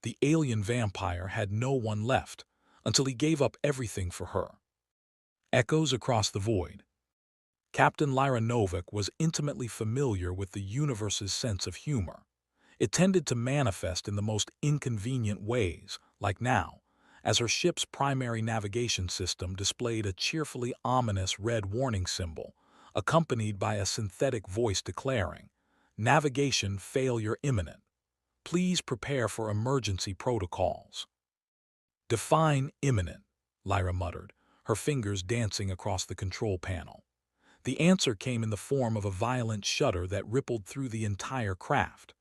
The alien vampire had no one left until he gave up everything for her. Echoes across the void. Captain Lyra Novak was intimately familiar with the universe's sense of humor. It tended to manifest in the most inconvenient ways, like now, as her ship's primary navigation system displayed a cheerfully ominous red warning symbol, accompanied by a synthetic voice declaring, "Navigation failure imminent. Please prepare for emergency protocols." "Define imminent," Lyra muttered, her fingers dancing across the control panel. The answer came in the form of a violent shudder that rippled through the entire craft.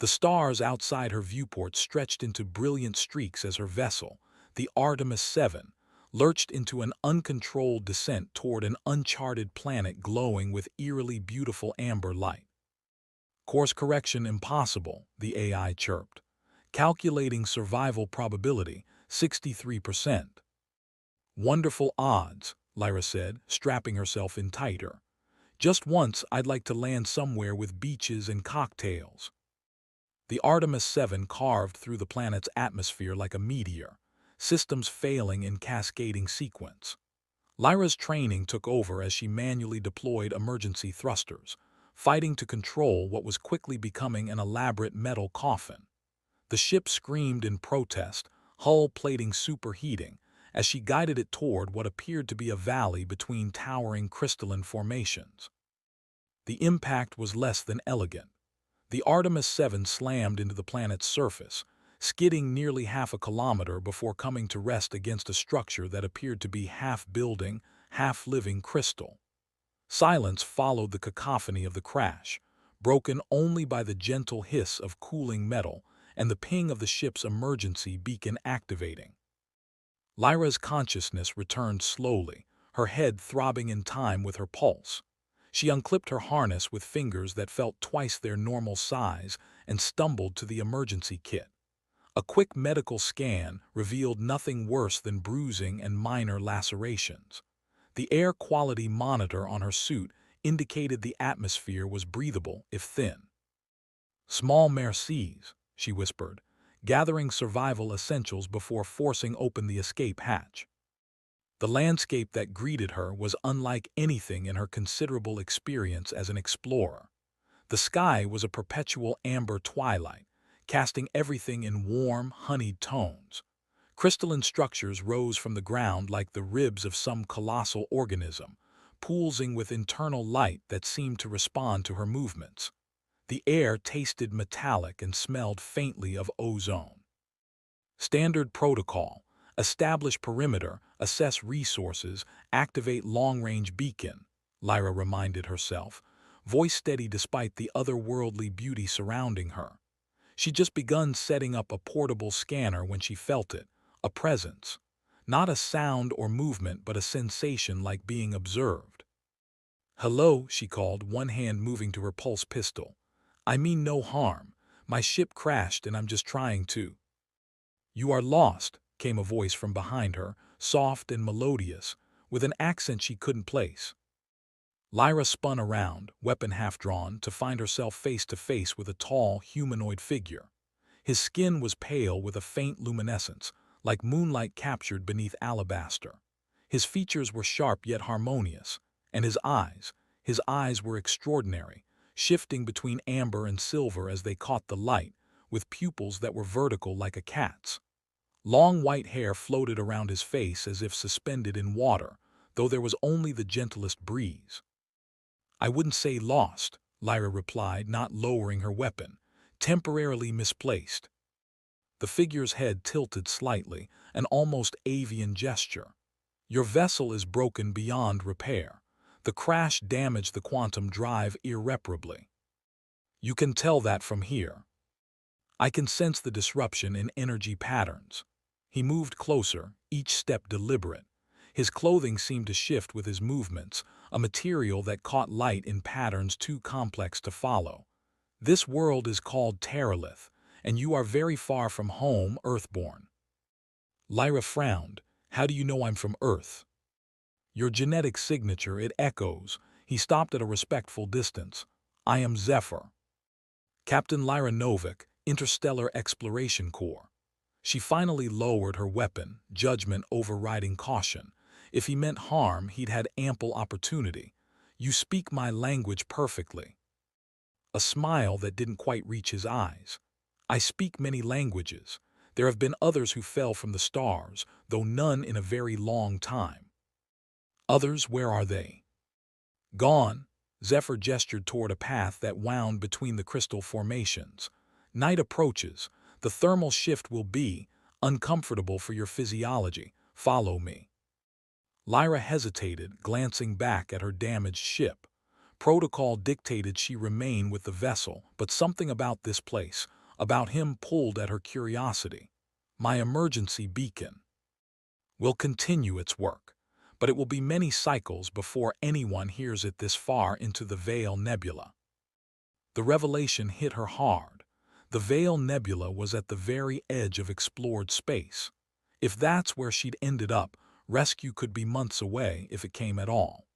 The stars outside her viewport stretched into brilliant streaks as her vessel, the Artemis 7, lurched into an uncontrolled descent toward an uncharted planet glowing with eerily beautiful amber light. "Course correction impossible," the AI chirped. "Calculating survival probability, 63%. "Wonderful odds," Lyra said, strapping herself in tighter. "Just once I'd like to land somewhere with beaches and cocktails." The Artemis 7 carved through the planet's atmosphere like a meteor, systems failing in cascading sequence. Lyra's training took over as she manually deployed emergency thrusters, fighting to control what was quickly becoming an elaborate metal coffin. The ship screamed in protest, hull plating superheating, as she guided it toward what appeared to be a valley between towering crystalline formations. The impact was less than elegant. The Artemis 7 slammed into the planet's surface, skidding nearly half a kilometer before coming to rest against a structure that appeared to be half building, half living crystal. Silence followed the cacophony of the crash, broken only by the gentle hiss of cooling metal and the ping of the ship's emergency beacon activating. Lyra's consciousness returned slowly, her head throbbing in time with her pulse. She unclipped her harness with fingers that felt twice their normal size and stumbled to the emergency kit. A quick medical scan revealed nothing worse than bruising and minor lacerations. The air quality monitor on her suit indicated the atmosphere was breathable if thin. "Small mercies," she whispered, gathering survival essentials before forcing open the escape hatch. The landscape that greeted her was unlike anything in her considerable experience as an explorer. The sky was a perpetual amber twilight, casting everything in warm, honeyed tones. Crystalline structures rose from the ground like the ribs of some colossal organism, pulsing with internal light that seemed to respond to her movements. The air tasted metallic and smelled faintly of ozone. "Standard protocol. Establish perimeter, assess resources, activate long-range beacon," Lyra reminded herself, voice steady despite the otherworldly beauty surrounding her. She'd just begun setting up a portable scanner when she felt it, a presence. Not a sound or movement, but a sensation like being observed. "Hello," she called, one hand moving to her pulse pistol. "I mean no harm. My ship crashed and I'm just trying to—" "You are lost," came a voice from behind her, soft and melodious, with an accent she couldn't place. Lyra spun around, weapon half-drawn, to find herself face to face with a tall, humanoid figure. His skin was pale with a faint luminescence, like moonlight captured beneath alabaster. His features were sharp yet harmonious, and his eyes were extraordinary, shifting between amber and silver as they caught the light, with pupils that were vertical like a cat's. Long white hair floated around his face as if suspended in water, though there was only the gentlest breeze. "I wouldn't say lost," Lyra replied, not lowering her weapon, "temporarily misplaced." The figure's head tilted slightly, an almost avian gesture. "Your vessel is broken beyond repair. The crash damaged the quantum drive irreparably. You can tell that from here. I can sense the disruption in energy patterns." He moved closer, each step deliberate. His clothing seemed to shift with his movements, a material that caught light in patterns too complex to follow. "This world is called Terith, and you are very far from home, Earthborn." Lyra frowned. "How do you know I'm from Earth?" "Your genetic signature, it echoes." He stopped at a respectful distance. "I am Zephyr. Captain Lyra Novak, Interstellar Exploration Corps." She finally lowered her weapon, judgment overriding caution. If he meant harm, he'd had ample opportunity. "You speak my language perfectly." A smile that didn't quite reach his eyes. "I speak many languages. There have been others who fell from the stars, though none in a very long time." "Others, where are they?" "Gone." Zephyr gestured toward a path that wound between the crystal formations. "Night approaches. The thermal shift will be uncomfortable for your physiology. Follow me." Lyra hesitated, glancing back at her damaged ship. Protocol dictated she remain with the vessel, but something about this place, about him, pulled at her curiosity. "My emergency beacon will continue its work, but it will be many cycles before anyone hears it this far into the Veil Nebula." The revelation hit her hard. The Veil Nebula was at the very edge of explored space. If that's where she'd ended up, rescue could be months away if it came at all.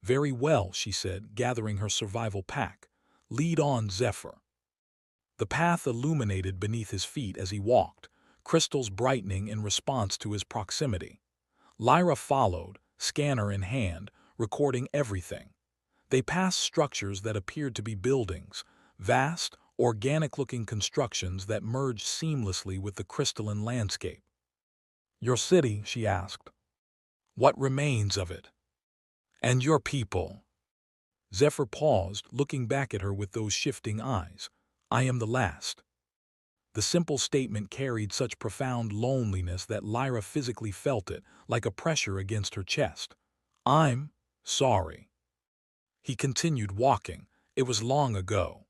"Very well," she said, gathering her survival pack. "Lead on, Zephyr." The path illuminated beneath his feet as he walked, crystals brightening in response to his proximity. Lyra followed, scanner in hand, recording everything. They passed structures that appeared to be buildings, vast, organic-looking constructions that merged seamlessly with the crystalline landscape. "Your city?" she asked. "What remains of it?" "And your people?" Zephyr paused, looking back at her with those shifting eyes. "I am the last." The simple statement carried such profound loneliness that Lyra physically felt it, like a pressure against her chest. "I'm sorry." He continued walking. It was long ago.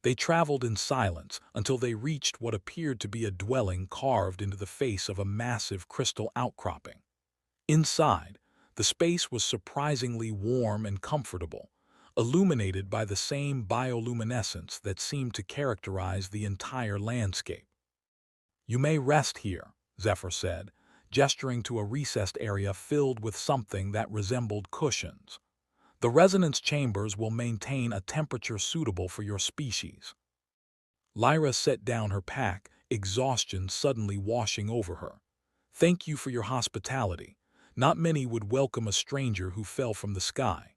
They traveled in silence until they reached what appeared to be a dwelling carved into the face of a massive crystal outcropping. Inside, the space was surprisingly warm and comfortable, illuminated by the same bioluminescence that seemed to characterize the entire landscape. "You may rest here," Zephyr said, gesturing to a recessed area filled with something that resembled cushions. "The resonance chambers will maintain a temperature suitable for your species." Lyra set down her pack, exhaustion suddenly washing over her. "Thank you for your hospitality. Not many would welcome a stranger who fell from the sky."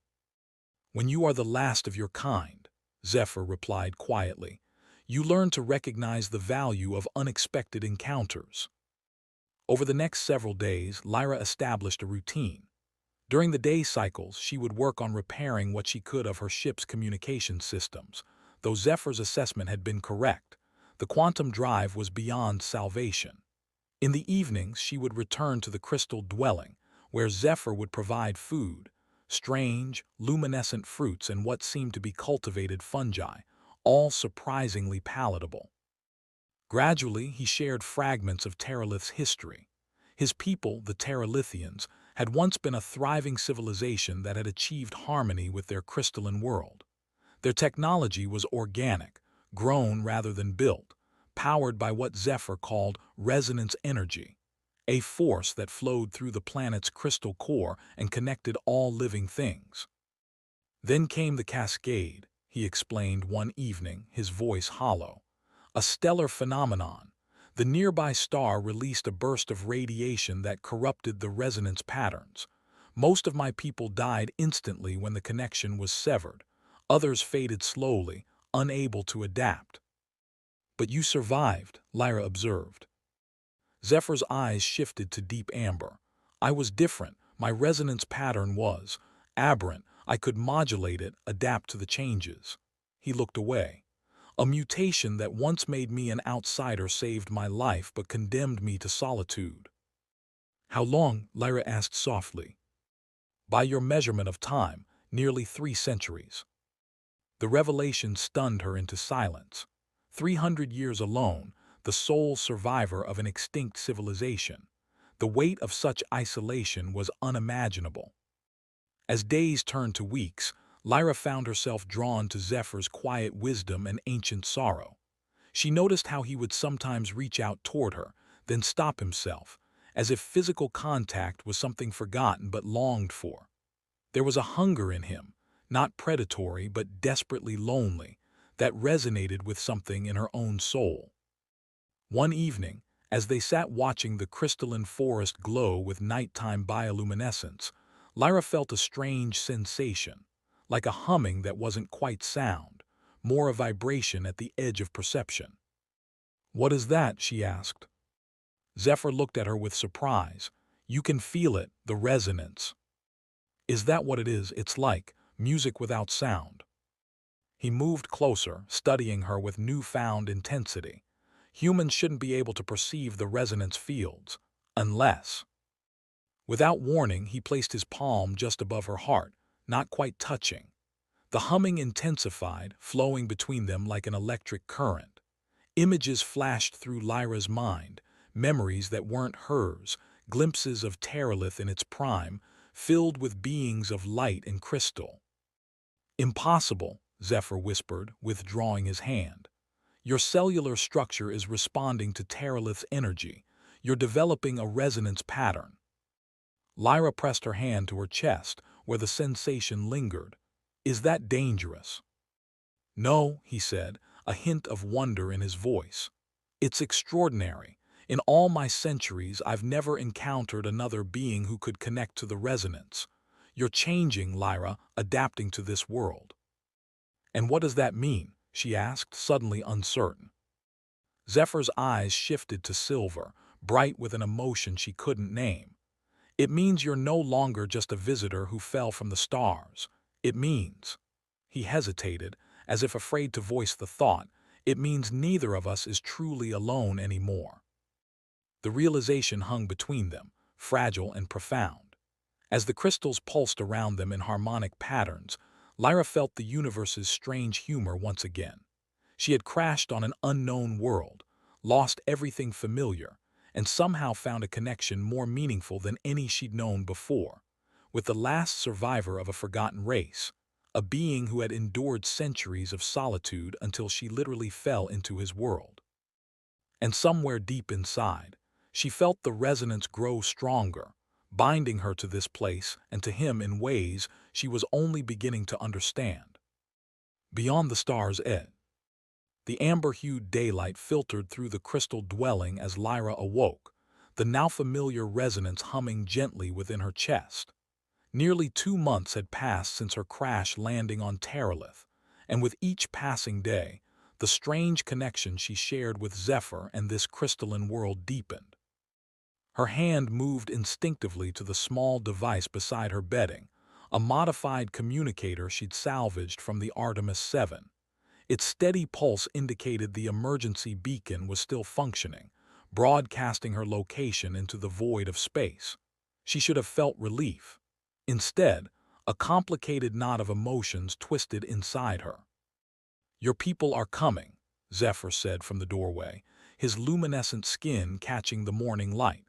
"When you are the last of your kind," Zephyr replied quietly, "you learn to recognize the value of unexpected encounters." Over the next several days, Lyra established a routine. During the day cycles, she would work on repairing what she could of her ship's communication systems. Though Zephyr's assessment had been correct, the quantum drive was beyond salvation. In the evenings, she would return to the crystal dwelling, where Zephyr would provide food, strange, luminescent fruits and what seemed to be cultivated fungi, all surprisingly palatable. Gradually, he shared fragments of Terith's history. His people, the Terilithians, had once been a thriving civilization that had achieved harmony with their crystalline world. Their technology was organic, grown rather than built, powered by what Zephyr called resonance energy, a force that flowed through the planet's crystal core and connected all living things. "Then came the cascade," he explained one evening, his voice hollow. "A stellar phenomenon. The nearby star released a burst of radiation that corrupted the resonance patterns. Most of my people died instantly when the connection was severed. Others faded slowly, unable to adapt." "But you survived," Lyra observed. Zephyr's eyes shifted to deep amber. "I was different. My resonance pattern was aberrant. I could modulate it, adapt to the changes." He looked away. "A mutation that once made me an outsider saved my life but condemned me to solitude." "How long?" Lyra asked softly. "By your measurement of time, nearly 3 centuries." The revelation stunned her into silence. 300 years alone, the sole survivor of an extinct civilization. The weight of such isolation was unimaginable. As days turned to weeks, Lyra found herself drawn to Zephyr's quiet wisdom and ancient sorrow. She noticed how he would sometimes reach out toward her, then stop himself, as if physical contact was something forgotten but longed for. There was a hunger in him, not predatory but desperately lonely, that resonated with something in her own soul. One evening, as they sat watching the crystalline forest glow with nighttime bioluminescence, Lyra felt a strange sensation, like a humming that wasn't quite sound, more a vibration at the edge of perception. "What is that?" she asked. Zephyr looked at her with surprise. "You can feel it, the resonance." "Is that what it is? It's like music without sound." He moved closer, studying her with newfound intensity. Humans shouldn't be able to perceive the resonance fields, unless... Without warning, he placed his palm just above her heart, not quite touching. The humming intensified, flowing between them like an electric current. Images flashed through Lyra's mind, memories that weren't hers, glimpses of Terith in its prime, filled with beings of light and crystal. "Impossible," Zephyr whispered, withdrawing his hand. "Your cellular structure is responding to Terith's energy. You're developing a resonance pattern." Lyra pressed her hand to her chest, where the sensation lingered. "Is that dangerous?" "No," he said, a hint of wonder in his voice. "It's extraordinary. In all my centuries, I've never encountered another being who could connect to the resonance. You're changing, Lyra, adapting to this world." "And what does that mean?" she asked, suddenly uncertain. Zephyr's eyes shifted to silver, bright with an emotion she couldn't name. "It means you're no longer just a visitor who fell from the stars. It means..." He hesitated, as if afraid to voice the thought. "It means neither of us is truly alone anymore." The realization hung between them, fragile and profound. As the crystals pulsed around them in harmonic patterns, Lyra felt the universe's strange humor once again. She had crashed on an unknown world, lost everything familiar, and somehow found a connection more meaningful than any she'd known before, with the last survivor of a forgotten race, a being who had endured centuries of solitude until she literally fell into his world. And somewhere deep inside, she felt the resonance grow stronger, binding her to this place and to him in ways she was only beginning to understand. Beyond the star's edge, the amber-hued daylight filtered through the crystal dwelling as Lyra awoke, the now familiar resonance humming gently within her chest. Nearly 2 months had passed since her crash landing on Terith, and with each passing day, the strange connection she shared with Zephyr and this crystalline world deepened. Her hand moved instinctively to the small device beside her bedding, a modified communicator she'd salvaged from the Artemis 7. Its steady pulse indicated the emergency beacon was still functioning, broadcasting her location into the void of space. She should have felt relief. Instead, a complicated knot of emotions twisted inside her. "Your people are coming," Zephyr said from the doorway, his luminescent skin catching the morning light.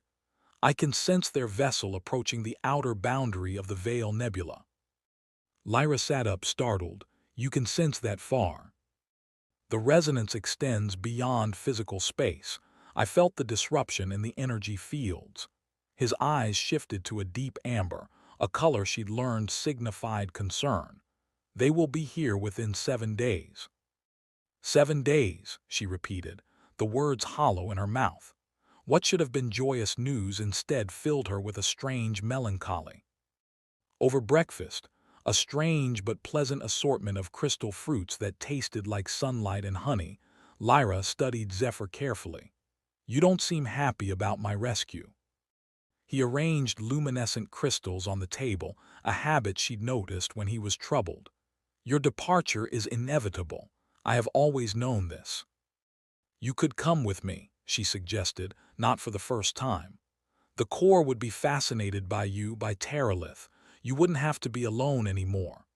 "I can sense their vessel approaching the outer boundary of the Veil Nebula." Lyra sat up, startled. "You can sense that far?" "The resonance extends beyond physical space. I felt the disruption in the energy fields." His eyes shifted to a deep amber, a color she'd learned signified concern. "They will be here within 7 days." 7 days, she repeated, the words hollow in her mouth. What should have been joyous news instead filled her with a strange melancholy. Over breakfast, a strange but pleasant assortment of crystal fruits that tasted like sunlight and honey, Lyra studied Zephyr carefully. "You don't seem happy about my rescue." He arranged luminescent crystals on the table, a habit she'd noticed when he was troubled. "Your departure is inevitable. I have always known this." "You could come with me," she suggested, not for the first time. "The core would be fascinated by you, by Terith. You wouldn't have to be alone anymore."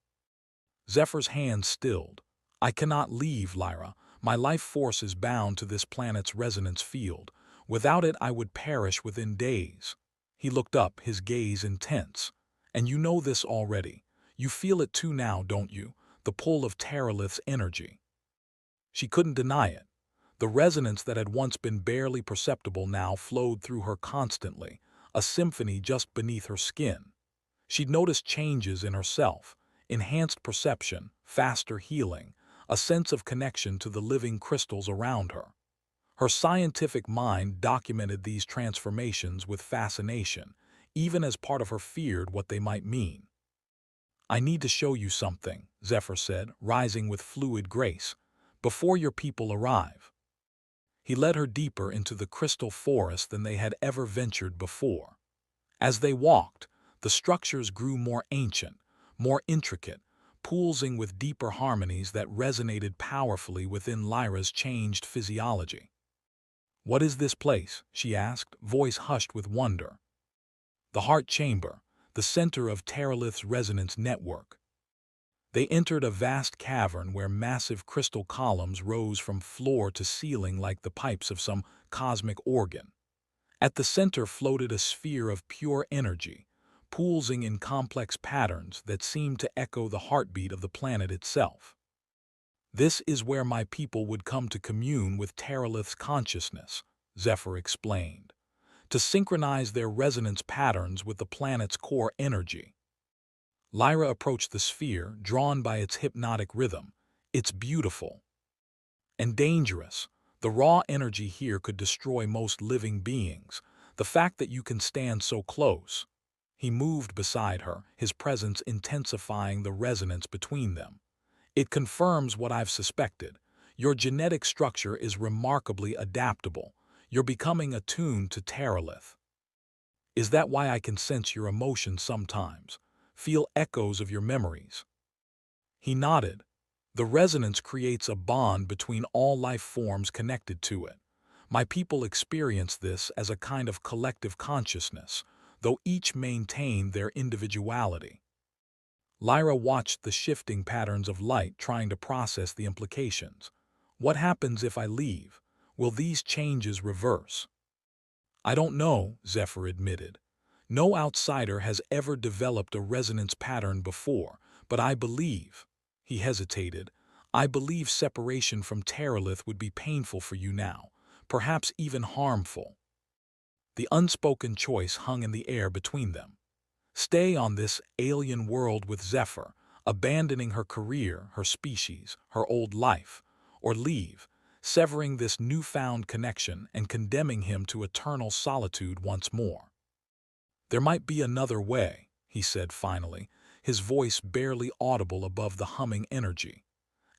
Zephyr's hand stilled. "I cannot leave, Lyra. My life force is bound to this planet's resonance field. Without it, I would perish within days." He looked up, his gaze intense. "And you know this already. You feel it too now, don't you? The pull of Terith's energy." She couldn't deny it. The resonance that had once been barely perceptible now flowed through her constantly, a symphony just beneath her skin. She'd noticed changes in herself, enhanced perception, faster healing, a sense of connection to the living crystals around her. Her scientific mind documented these transformations with fascination, even as part of her feared what they might mean. "I need to show you something," Zephyr said, rising with fluid grace, "before your people arrive." He led her deeper into the crystal forest than they had ever ventured before. As they walked, the structures grew more ancient, more intricate, pulsing with deeper harmonies that resonated powerfully within Lyra's changed physiology. "What is this place?" she asked, voice hushed with wonder. "The heart chamber, the center of Terith's resonance network." They entered a vast cavern where massive crystal columns rose from floor to ceiling like the pipes of some cosmic organ. At the center floated a sphere of pure energy, pulsing in complex patterns that seemed to echo the heartbeat of the planet itself. "This is where my people would come to commune with Terith's consciousness," Zephyr explained, "to synchronize their resonance patterns with the planet's core energy." Lyra approached the sphere, drawn by its hypnotic rhythm. "It's beautiful and dangerous. The raw energy here could destroy most living beings. The fact that you can stand so close." He moved beside her, his presence intensifying the resonance between them. "It confirms what I've suspected. Your genetic structure is remarkably adaptable. You're becoming attuned to Terith. Is that why I can sense your emotions sometimes, feel echoes of your memories?" He nodded. "The resonance creates a bond between all life forms connected to it. My people experience this as a kind of collective consciousness, though each maintained their individuality." Lyra watched the shifting patterns of light, trying to process the implications. "What happens if I leave? Will these changes reverse?" "I don't know," Zephyr admitted. "No outsider has ever developed a resonance pattern before, but I believe—" He hesitated. "I believe separation from Terith would be painful for you now, perhaps even harmful." The unspoken choice hung in the air between them. Stay on this alien world with Zephyr, abandoning her career, her species, her old life, or leave, severing this newfound connection and condemning him to eternal solitude once more. "There might be another way," he said finally, his voice barely audible above the humming energy.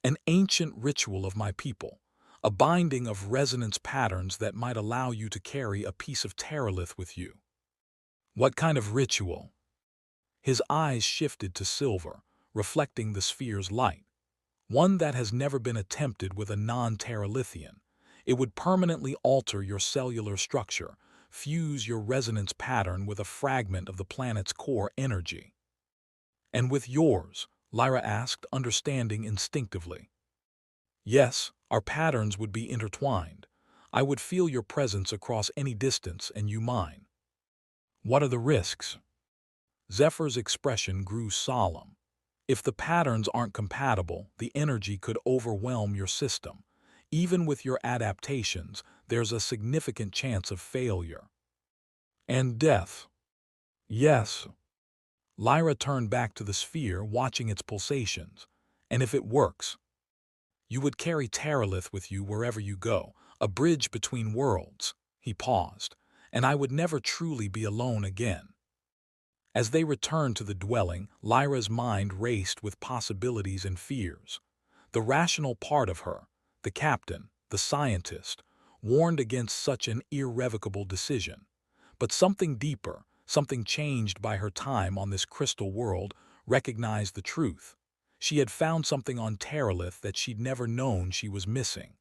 "An ancient ritual of my people, a binding of resonance patterns that might allow you to carry a piece of Terith with you." "What kind of ritual?" His eyes shifted to silver, reflecting the sphere's light. "One that has never been attempted with a non-Terithian. It would permanently alter your cellular structure, fuse your resonance pattern with a fragment of the planet's core energy." "And with yours?" Lyra asked, understanding instinctively. "Yes, our patterns would be intertwined. I would feel your presence across any distance and you mine." "What are the risks?" Zephyr's expression grew solemn. "If the patterns aren't compatible, the energy could overwhelm your system. Even with your adaptations, there's a significant chance of failure." "And death?" "Yes." Lyra turned back to the sphere, watching its pulsations. "And if it works, you would carry Terith with you wherever you go, a bridge between worlds." He paused. "And I would never truly be alone again." As they returned to the dwelling, Lyra's mind raced with possibilities and fears. The rational part of her, the captain, the scientist, warned against such an irrevocable decision. But something deeper, something changed by her time on this crystal world, recognized the truth. She had found something on Terith that she'd never known she was missing.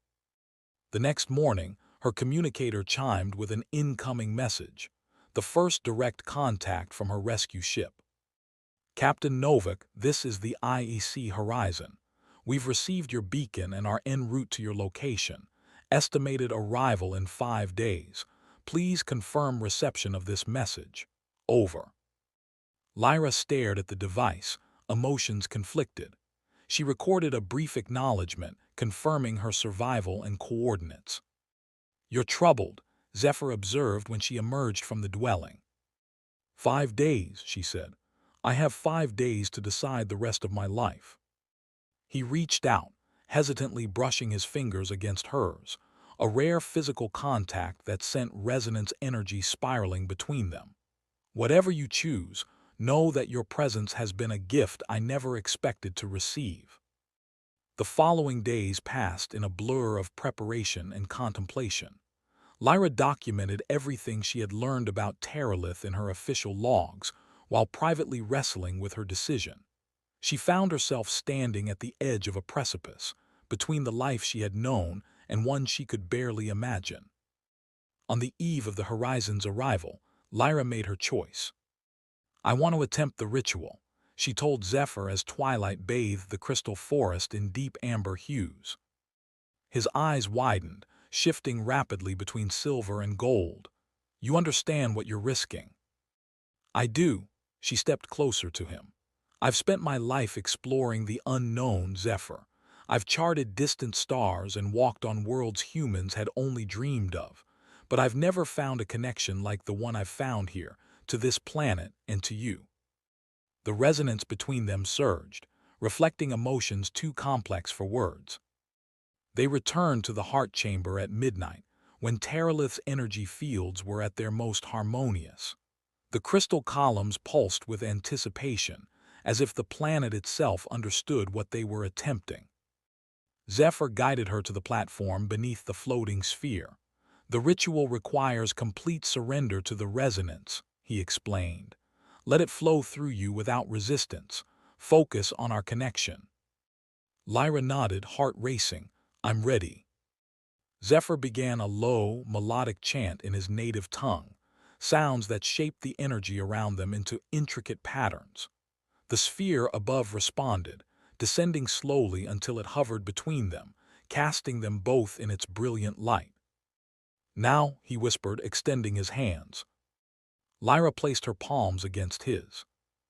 The next morning, her communicator chimed with an incoming message, the first direct contact from her rescue ship. "Captain Novak, this is the IEC Horizon. We've received your beacon and are en route to your location. Estimated arrival in 5 days. Please confirm reception of this message. Over." Lyra stared at the device, emotions conflicted. She recorded a brief acknowledgement, confirming her survival and coordinates. "You're troubled," Zephyr observed when she emerged from the dwelling. "5 days," she said. "I have 5 days to decide the rest of my life." He reached out, hesitantly brushing his fingers against hers. a rare physical contact that sent resonance energy spiraling between them. Whatever you choose, know that your presence has been a gift I never expected to receive. The following days passed in a blur of preparation and contemplation. Lyra documented everything she had learned about Terith in her official logs, while privately wrestling with her decision. She found herself standing at the edge of a precipice, between the life she had known and one she could barely imagine. On the eve of the Horizon's arrival, Lyra made her choice. "I want to attempt the ritual," she told Zephyr as twilight bathed the crystal forest in deep amber hues. His eyes widened, shifting rapidly between silver and gold. "You understand what you're risking." "I do." She stepped closer to him. "I've spent my life exploring the unknown, Zephyr. I've charted distant stars and walked on worlds humans had only dreamed of. But I've never found a connection like the one I've found here, to this planet and to you." The resonance between them surged, reflecting emotions too complex for words. They returned to the heart chamber at midnight, when Terith's energy fields were at their most harmonious. The crystal columns pulsed with anticipation, as if the planet itself understood what they were attempting. Zephyr guided her to the platform beneath the floating sphere. "The ritual requires complete surrender to the resonance," he explained. "Let it flow through you without resistance. Focus on our connection." Lyra nodded, heart racing. "I'm ready." Zephyr began a low, melodic chant in his native tongue, sounds that shaped the energy around them into intricate patterns. The sphere above responded, descending slowly until it hovered between them, casting them both in its brilliant light. "Now," he whispered, extending his hands. Lyra placed her palms against his.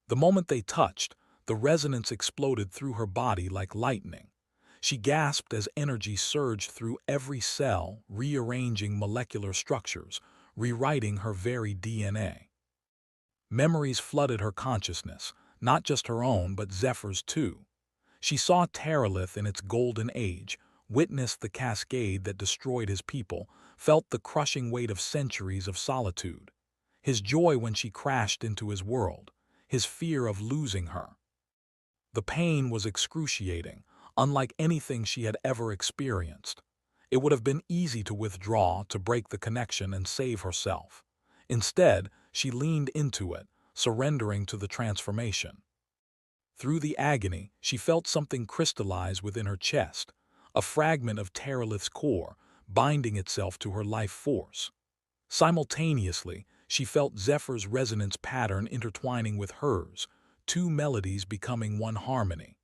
The moment they touched, the resonance exploded through her body like lightning. She gasped as energy surged through every cell, rearranging molecular structures, rewriting her very DNA. Memories flooded her consciousness, not just her own but Zephyr's too. She saw Terith in its golden age, witnessed the cascade that destroyed his people, felt the crushing weight of centuries of solitude. His joy when she crashed into his world, his fear of losing her. The pain was excruciating, unlike anything she had ever experienced. It would have been easy to withdraw, to break the connection and save herself. Instead, she leaned into it, surrendering to the transformation. Through the agony, she felt something crystallize within her chest, a fragment of Terith's core, binding itself to her life force. Simultaneously, she felt Zephyr's resonance pattern intertwining with hers, two melodies becoming one harmony.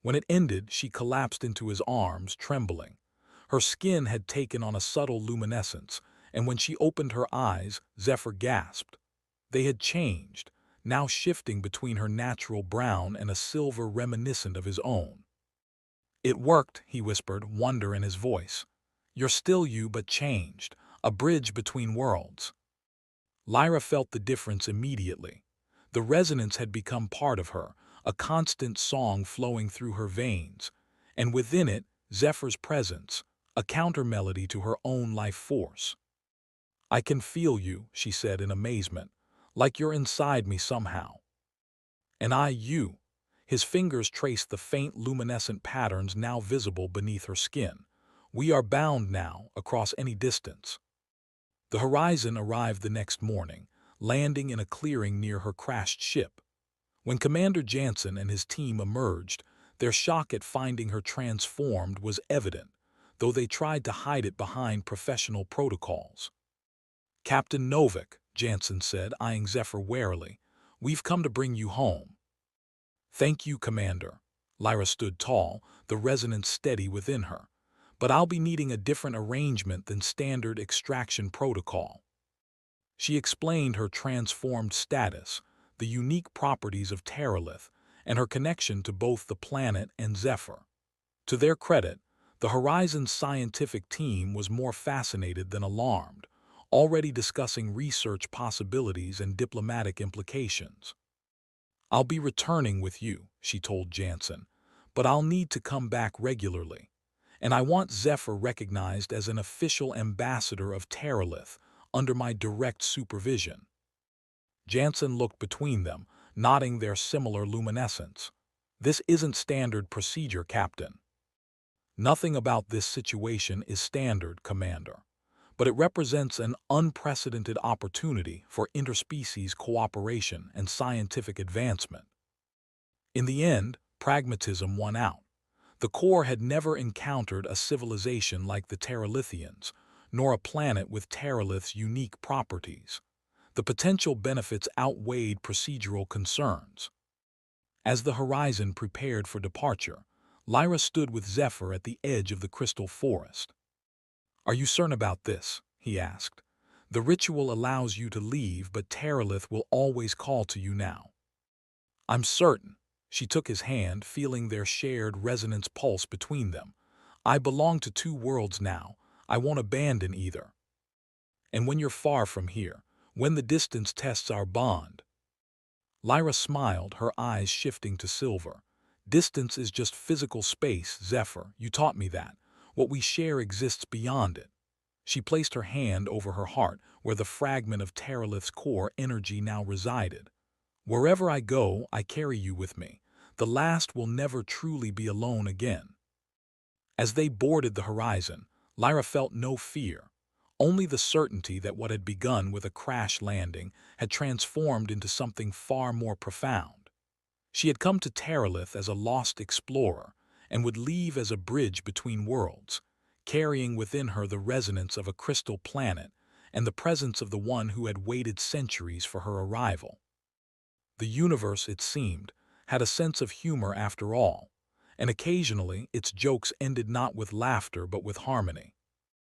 When it ended, she collapsed into his arms, trembling. Her skin had taken on a subtle luminescence, and when she opened her eyes, Zephyr gasped. They had changed, now shifting between her natural brown and a silver reminiscent of his own. "It worked," he whispered, wonder in his voice. "You're still you but changed, a bridge between worlds." Lyra felt the difference immediately. The resonance had become part of her, a constant song flowing through her veins, and within it, Zephyr's presence, a counter-melody to her own life force. "I can feel you," she said in amazement, "like you're inside me somehow." "And I you." His fingers traced the faint luminescent patterns now visible beneath her skin. "We are bound now, across any distance." The Horizon arrived the next morning, landing in a clearing near her crashed ship. When Commander Jansen and his team emerged, their shock at finding her transformed was evident, though they tried to hide it behind professional protocols. "Captain Novak," Jansen said, eyeing Zephyr warily, "we've come to bring you home." "Thank you, Commander." Lyra stood tall, the resonance steady within her. "But I'll be needing a different arrangement than standard extraction protocol." She explained her transformed status, the unique properties of Terith, and her connection to both the planet and Zephyr. To their credit, the Horizon's scientific team was more fascinated than alarmed, already discussing research possibilities and diplomatic implications. "I'll be returning with you," she told Jansen, "but I'll need to come back regularly. and I want Zephyr recognized as an official ambassador of Terith under my direct supervision." Jansen looked between them, nodding their similar luminescence. "This isn't standard procedure, Captain." "Nothing about this situation is standard, Commander, but it represents an unprecedented opportunity for interspecies cooperation and scientific advancement." In the end, pragmatism won out. The Corps had never encountered a civilization like the Teralithians, nor a planet with Teralith's unique properties. The potential benefits outweighed procedural concerns. As the horizon prepared for departure, Lyra stood with Zephyr at the edge of the crystal forest. "Are you certain about this?" he asked. "The ritual allows you to leave, but Teralith will always call to you now." "I'm certain." She took his hand, feeling their shared resonance pulse between them. "I belong to two worlds now. I won't abandon either. And when you're far from here, when the distance tests our bond—" Lyra smiled, her eyes shifting to silver. "Distance is just physical space, Zephyr. You taught me that. What we share exists beyond it." She placed her hand over her heart, where the fragment of Teralith's core energy now resided. "Wherever I go, I carry you with me. The last will never truly be alone again." As they boarded the horizon, Lyra felt no fear, only the certainty that what had begun with a crash landing had transformed into something far more profound. She had come to Teralith as a lost explorer and would leave as a bridge between worlds, carrying within her the resonance of a crystal planet and the presence of the one who had waited centuries for her arrival. The universe, it seemed, had a sense of humor after all, and occasionally its jokes ended not with laughter but with harmony.